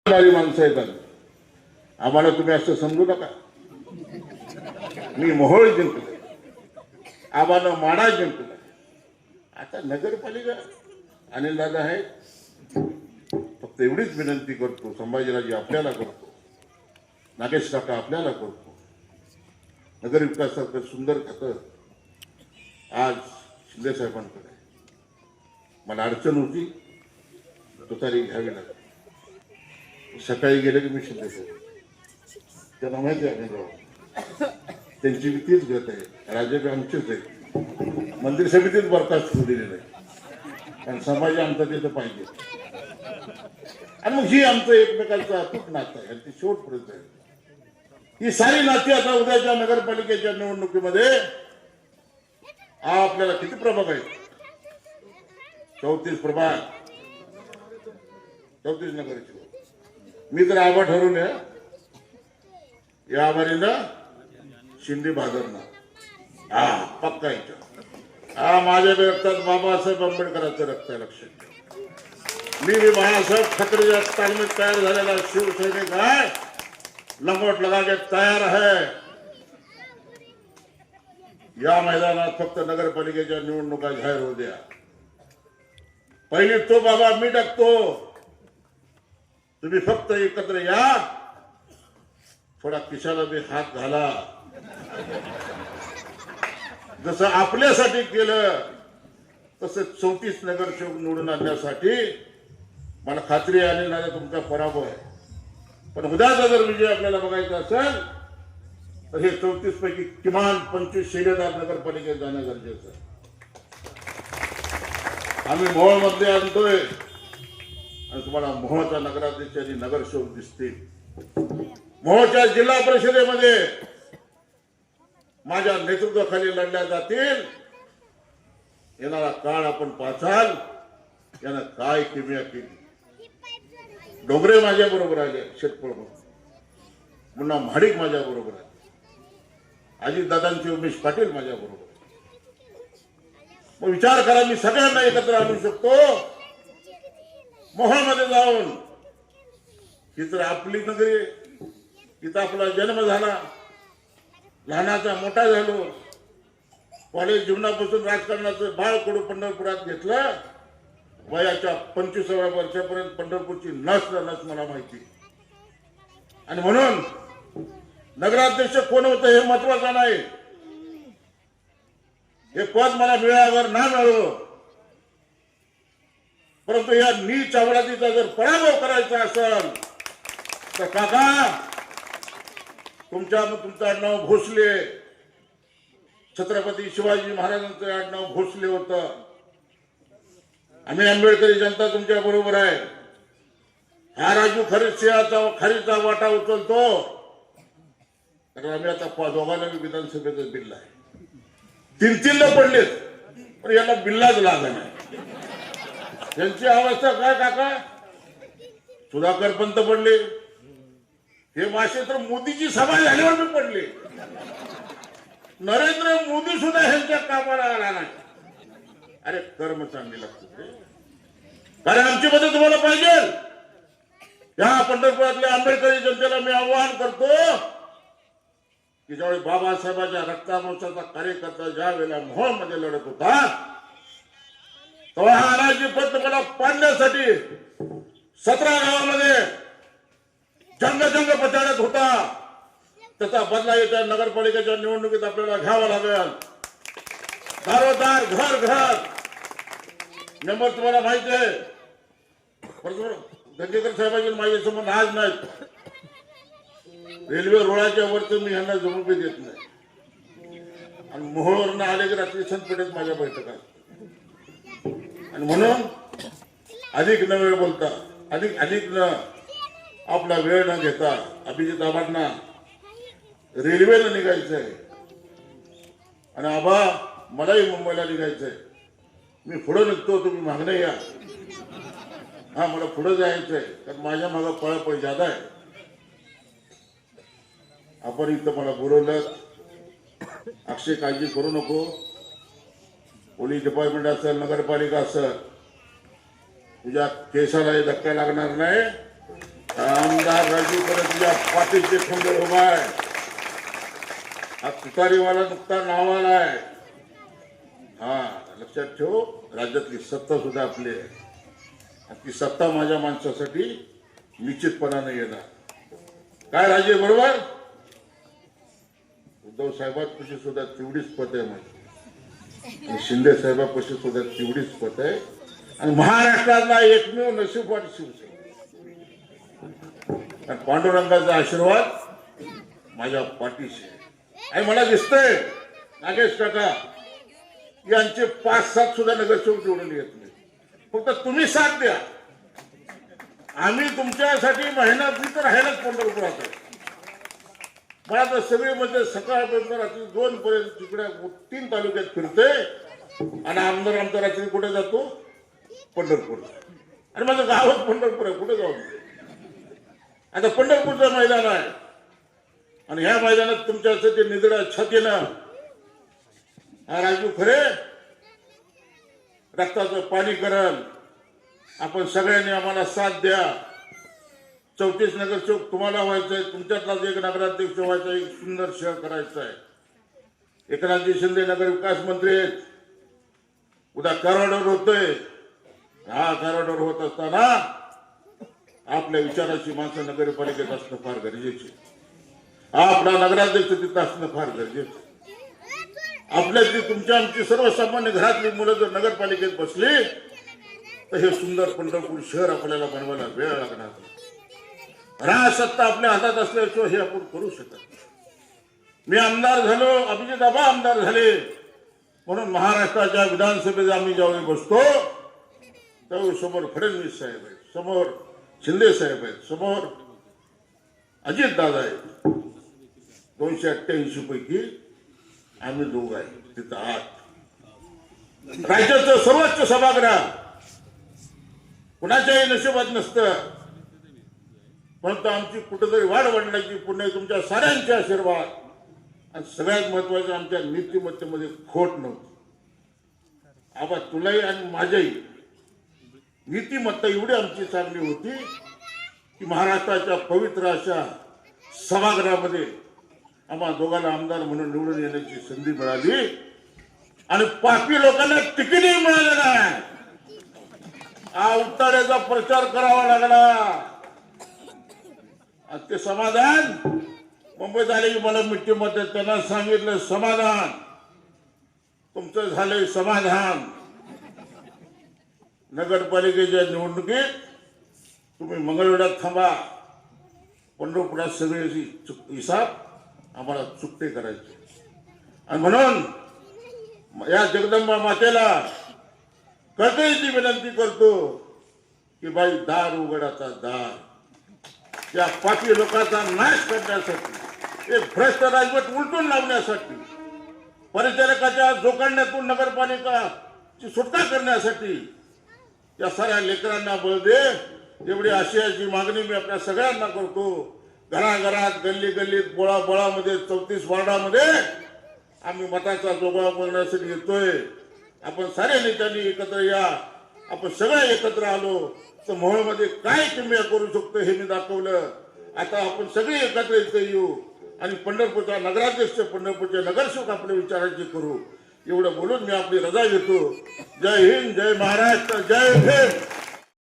माणसं येतात, आम्हाला तुम्ही असं समजू नका. मी मोहोळ जिंकलो, आम्हाला माडा जिंकला. आता नगरपालिका अनिल दादा आहे. फक्त एवढीच विनंती करतो, संभाजीराजे आपल्याला करतो, नागेश काका आपल्याला करतो, नगर विकासाचं सुंदर खातं आज शिंदे साहेबांकडे. मला अडचण होती, तुतारी घ्यावी लागली. सकाळी गेले की मी शिंदे साहेब, त्यांना माहिती आहे त्यांची बी तीच गत आहे, राजे बी आमचेच आहे. मंदिर समितीत बरखास्त होऊ दिले नाही, कारण समाज आमचा तिथं पाहिजे. आणि मग ही आमचं एकमेकांचं अतूट नातं आहे, ती शेवटपर्यंत आहे. ही सारी नाती आता उद्याच्या नगरपालिकेच्या निवडणुकीमध्ये आपल्याला किती प्रभाग आहेत? 34 प्रभाग, 34 नगरचे. मी तर आबा ठरवले या आभारीनं शिंदे भादरना. हा पक्का इच्छा. हा माझ्या रक्तात बाबासाहेब आंबेडकरांचं रक्त आहे, लक्षात घ्या. मी बाळासाहेब ठाकरेच्या तालमीत तयार झालेला शिवसैनिक आहे, लंगोट लगा के तयार आहे. या मैदानात फक्त नगरपालिकेच्या निवडणुका जाहीर होऊ द्या. पहिली तो बाबा मी टाकतो, तुम्ही फक्त एकत्र या, थोडा खिशाला बी हात घाला. जसं आपल्यासाठी केलं तसं 34 नगरसेवक निवडून आणण्यासाठी मला खात्री आहे ना, तुमचा पराभव आहे. पण उद्याचा जर विजय आपल्याला बघायचा असेल तर हे 34 पैकी किमान 25 शिलेदार नगरपालिकेत जाणं गरजेचं आहे. आम्ही मोहोळमध्ये आणतोय आणि तुम्हाला मोहोळचा नगराध्यक्ष आणि नगरसेवक दिसतील. मोहोळच्या जिल्हा परिषदेमध्ये माझ्या नेतृत्वाखाली लढल्या जातील. येणारा काळ आपण पाहताल, यानं काय किमया केली. डोंगरे माझ्या बरोबर आले, शेतपळ मुन्ना महाडिक माझ्या बरोबर आहे, अजितदादांचे उमेश पाटील माझ्या बरोबर. मग विचार करा, मी सगळ्यांना एकत्र आणू शकतो. मोहोळमध्ये जाऊन, ही तर आपली नगरी, इथं आपला जन्म झाला, लहानाचा मोठा झालो, कॉलेज जीवनापासून राजकारणाचं बाळ कडू पंढरपुरात घेतलं. वयाच्या 25व्या वर्षापर्यंत पंढरपूरची नस मला माहिती. आणि म्हणून नगराध्यक्ष कोण होतं हे महत्वाचं नाही, हे पद मला मिळावर ना मिळो, परंतु या नीच आवडातीचा जर पराभव करायचा असेल तर काका, तुमचं आडनाव भोसले, छत्रपती शिवाजी महाराजांचं आडनाव भोसले होतं. आम्ही आंबेडकरी जनता तुमच्या बरोबर आहे. हा राजू खारीचा वाटा उचलतो, कारण आम्ही आता दोघांना विधानसभेचं बिल आहे. 3-3 पडलेत, पण याला बिल्लाच लागला नाही. त्यांची अवस्था काय काका? सुधाकर पंत पडले, हे मासे तर मोदीची सभा झाल्यावर मी पडले. नरेंद्र मोदी सुद्धा ह्यांच्या कामाला आला नाही. अरे कर्म चांगली लागते, कारण आमची मदत तुम्हाला पाहिजे. या पंढरपुरातल्या आंबेडकरी जनतेला मी आवाहन करतो की ज्यावेळी बाबासाहेबांच्या रक्तामोर्चाचा कार्यकर्ता ज्या वेळेला मोहोळमध्ये लढत होता, तेव्हा हा अनाजी पद मला पाडण्यासाठी 17 गावामध्ये जंग पचाडत होता. त्याचा बदला येत्या नगरपालिकेच्या निवडणुकीत आपल्याला घ्यावा लागेल. दारोदार, घर घर नंबर तुम्हाला माहिती आहे. दंगेकर साहेबांचे माझे संबंध आज नाहीत. रेल्वे रुळाच्या वरचं मी यांना जमू बी देत नाही. आणि मोहोळवरनं आले की रात्री संतपेठेत माझ्या बैठका. आणि म्हणून अधिक न वेळ बोलता, अधिक न आपला वेळ न घेता अभिजित आबांना रेल्वेला निघायचंय. आणि आबा मलाही मुंबईला निघायचंय. मी पुढे निघतो, तुम्ही मागणं या. हा मला पुढे जायचंय, कारण माझ्या मागं पळापळ ज्यादा आहे. आपण इथं मला बोलवलं, अक्षय काळजी करू नको. पोलीस डिपार्टमेंट असेल, नगरपालिका असेल, तुझ्या केसालाही धक्का लागणार नाही. आमदार राजू खरे तुझ्या पाठीचे खंबे उभा आहे. हा तुतारीवाला नुकता नावाला आहे. हा लक्षात ठेव, राज्यातली सत्ता सुद्धा आपली आहे. ती सत्ता माझ्या माणसासाठी निश्चितपणाने येणार. काय राजे बरोबर? उद्धव साहेबांपाशी सुद्धा तेवढीच पत आहे माझी, आणि शिंदे साहेबांपाशी सुद्धा तेवढीच पत आहे. आणि महाराष्ट्रातला एकमेव नशीबवान शिवसेना. आणि पांडुरंगाचा आशीर्वाद माझ्या पाठीशी आहे. आणि मला दिसतंय नागेश काका यांचे 5-7 सुद्धा नगरसेवक निवडून येत नाही. फक्त तुम्ही साथ द्या. आम्ही तुमच्यासाठी मेहनत तर राहायलाच पंढरपुरात आहे. मला तर सगळे म्हणजे सकाळपर्यंत रात्री 2 पर्यंत तिकडे 3 तालुक्यात फिरते. आणि आमदार आमचा रात्री कुठे जातो? पंढरपूर. आणि माझं गावच पंढरपूर आहे. कुठे जाऊ? आता पंढरपूरचं मैदान आहे. आणि ह्या मैदानात तुमच्यासाठी निधड्या छातीनं हा राजू खरे रक्ताचं पाणी करल. आपण सगळ्यांनी आम्हाला साथ द्या. 34 नगरसेवक तुम्हाला व्हायचंय. तुमच्यातलाच एक नगराध्यक्ष व्हायचा, एक सुंदर शहर करायचं आहे. एकनाथजी शिंदे नगर विकास मंत्री आहेत. उद्या कराडवर होतोय. हा कराडवर होत असताना आपल्या विचाराची माणसं नगरपालिकेत असणं फार गरजेचे. आपला नगराध्यक्ष तिथं असणं फार गरजेचं. आपल्यातली तुमच्या आमची सर्वसामान्य घरातली मुलं जर नगरपालिकेत बसली तर हे सुंदर पंढरपूर शहर आपल्याला बनवायला वेळ लागणार. राजसत्ता आपल्या हातात असल्याशिवाय हे आपण करू शकत. मी आमदार झालो, अभिजित आबा आमदार झाले म्हणून महाराष्ट्राच्या विधानसभेत आम्ही ज्यावेळी बसतो त्यावेळी समोर फडणवीस साहेब आहेत, समोर शिंदे साहेब आहेत, समोर अजित दादा आहेत. 288 पैकी आम्ही दोघ आहे तिथं आत. राज्याचं सर्वोच्च सभागृह कुणाच्याही नशिबात नसतं. परंतु आमची कुठेतरी वाढ वाढण्याची पुण्य तुमच्या साऱ्यांचे आशीर्वाद. आणि सगळ्यात महत्वाचं आमच्या नीतिमत्तेमध्ये खोट नव्हती. आबा तुलाही आणि माझ्याही नीतिमत्ता एवढी आमची चांगली होती की महाराष्ट्राच्या पवित्र अशा सभागृहामध्ये आम्हा दोघांना आमदार म्हणून निवडून येण्याची संधी मिळाली. आणि पापी लोकांना तिकीटही मिळालं नाही. उतार्याचा प्रचार करावा लागला. आणि ते समाधान मुंबईत आले की मला मिठीमध्ये त्यांना सांगितलं समाधान तुमचं झालंय समाधान. नगरपालिकेच्या निवडणुकीत तुम्ही मंगळवेढ्यात थांबा. पंढरपुरात सगळे हिसाब आम्हाला चुकते करायचे. आणि म्हणून या जगदंबा मातेला कधीची विनंती करतो की बाई दार उघडाचा दार. या पापी लोकांचा नाश करण्यासाठी, एक भ्रष्ट राजवट उलटून लावण्यासाठी, परिचारकाच्या जोखंड्यातून नगरपालिकाची सुटका करण्यासाठी या साऱ्या लेकरांना बळ दे एवढी आशयाची मागणी मी आपल्या सगळ्यांना करतो. घराघरात, गल्ली गल्लीत, बोळा बोळामध्ये, 34 वार्डामध्ये आम्ही मताचा जोगवा करण्यासाठी येतोय. आपण सारे नेत्यांनी एकत्र या. आपण सगळे एकत्र आलो तर मोहोळमध्ये काय किमया करू शकतो हे मी दाखवलं. आता आपण सगळे एकत्र इथे येऊ आणि पंढरपूरचा नगराध्यक्ष, पंढरपूरचे नगरसेवक आपल्या विचारांची करू. एवढं बोलून मी आपली रजा घेतो. जय हिंद, जय महाराष्ट्र, जय भीम.